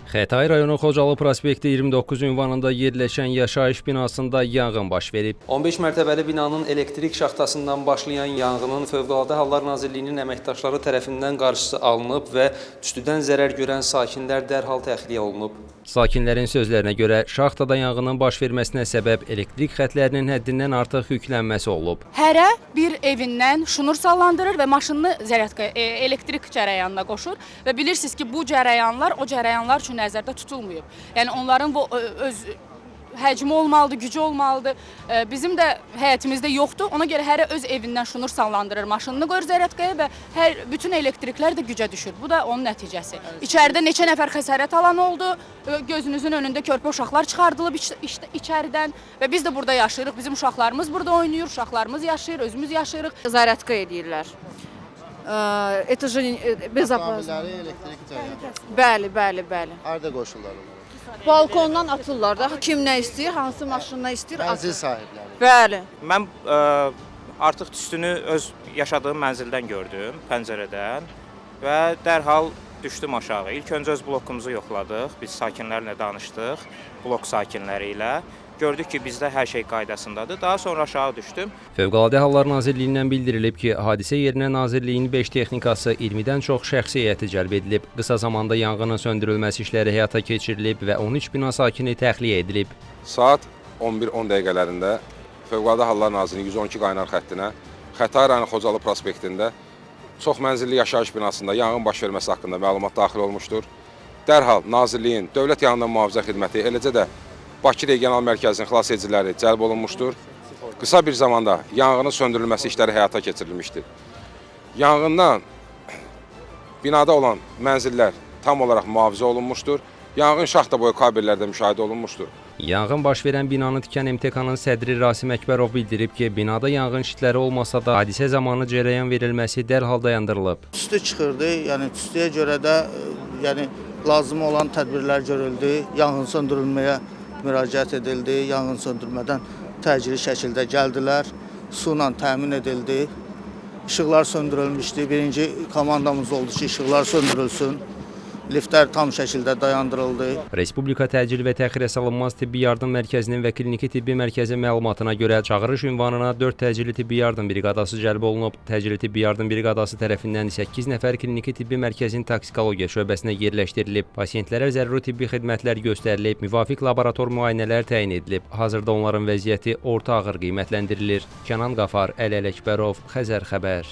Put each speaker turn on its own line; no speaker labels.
Xətai rayonu Xocalı prospekti 29 ünvanında yerləşən yaşayış binasında yanğın baş verib. 15 mərtəbəli binanın elektrik şaxtasından başlayan yanğının Fövqəladə Hallar Nazirliyinin əməkdaşları tərəfindən qarşısı alınıb və tüstüdən zərər görən sakinlər dərhal təxliyə olunub. Sakinlərin sözlərinə görə şaxtada yanğının baş verməsinə səbəb elektrik xətlərinin həddindən artıq yüklənməsi olub.
Hərə bir evindən şnur sallandırır və maşınını elektrik cərəyanına qoşur və bilirsiniz ki, bu cərəyanlar o cərəyanlar üçün nəzərdə tutulmayıb. Yəni onların bu öz həcmi olmalıdır, gücü olmalıdır. Bizim də həyətimizdə yoxdur. Ona görə hərə öz evindən şnur sallandırır, maşınını qoyur zərətqəyə və bütün elektriklər də gücə düşür. Bu da onun nəticəsi. İçəridə neçə nəfər xəsarət alan oldu. Gözünüzün önündə körpə uşaqlar çıxardılıb içəridən və biz də burada yaşayırıq. Bizim uşaqlarımız burada oynayır, uşaqlarımız yaşayır, özümüz yaşayırıq.
Zərətqə edirlər.
Avtomobilləri elektrik cərəyanı.
Bəli.
Harada qoşurlar onlara?
Balkondan atırlar da. Kim nə istəyir, hansı maşınla istəyir,
Mənzil
atır.
sahibləri.
Bəli.
Mən artıq tüstünü öz yaşadığım mənzildən gördüm, pəncərədən və dərhal düşdüm aşağı. İlk öncə öz blokumuzu yoxladıq, biz sakinlərlə danışdıq, blok sakinləri ilə. Gördük ki, bizdə hər şey qaydasındadır. Daha sonra aşağı düşdüm.
Fövqəladə Hallar Nazirliyindən bildirilib ki, hadisə yerinə Nazirliyin 5 texnikası 20-dən çox şəxsi heyəti cəlb edilib. Qısa zamanda yanğının söndürülməsi işləri həyata keçirilib və 13 bina sakini təxliyə edilib.
Saat 11:10 dəqiqələrində Fövqəladə Hallar Nazirliyinin 112 qaynar xəttinə Xətai rayonu Xocalı prospektində çox mənzilli yaşayış binasında yanğın baş verməsi haqqında məlumat daxil olmuşdur. Dərhal Nazirliyin Dövlət Yanğından Mühafizə Xidməti, eləcə də Bakı Regional Mərkəzinin xilas ediciləri cəlb olunmuşdur. Qısa bir zamanda yanğının söndürülməsi işləri həyata keçirilmişdir. Yanğından binada olan mənzillər tam olaraq mühafizə olunmuşdur. Yanğın şaxta boyu kabellərdə müşahidə olunmuşdur.
Yanğın baş verən binanı tikən MTK-nın sədri Rasim Əkbərov bildirib ki, binada yanğın şitləri olmasa da hadisə zamanı cərəyan verilməsi dərhal dayandırılıb.
Tüstü çıxırdı, yəni tüstüyə görə də lazım olan tədbirlər görüldü, yanğın söndürülməyə müraciət edildi, yanğın söndürmədən təcili şəkildə gəldilər, su ilə təmin edildi, işıqlar söndürülmüşdü. Birinci komandamız oldu ki, işıqlar söndürülsün, liftlər tam şəkildə dayandırıldı.
Respublika Təcil və Təxirə Salınmaz Tibbi Yardım Mərkəzinin və Kliniki Tibbi Mərkəzi məlumatına görə çağırış ünvanına 4 təcili tibbi yardım briqadası cəlb olunub. Təcili tibbi yardım briqadası tərəfindən 8 nəfər Kliniki Tibbi Mərkəzin toksikologiya şöbəsinə yerləşdirilib. Pasientlərə zəruri tibbi xidmətlər göstərilib, müvafiq laborator müayinələr təyin edilib. Hazırda onların vəziyyəti orta ağır qiymətləndirilir. Kənan Qafar, Əli Ələkbərov, Xəzər xəbər.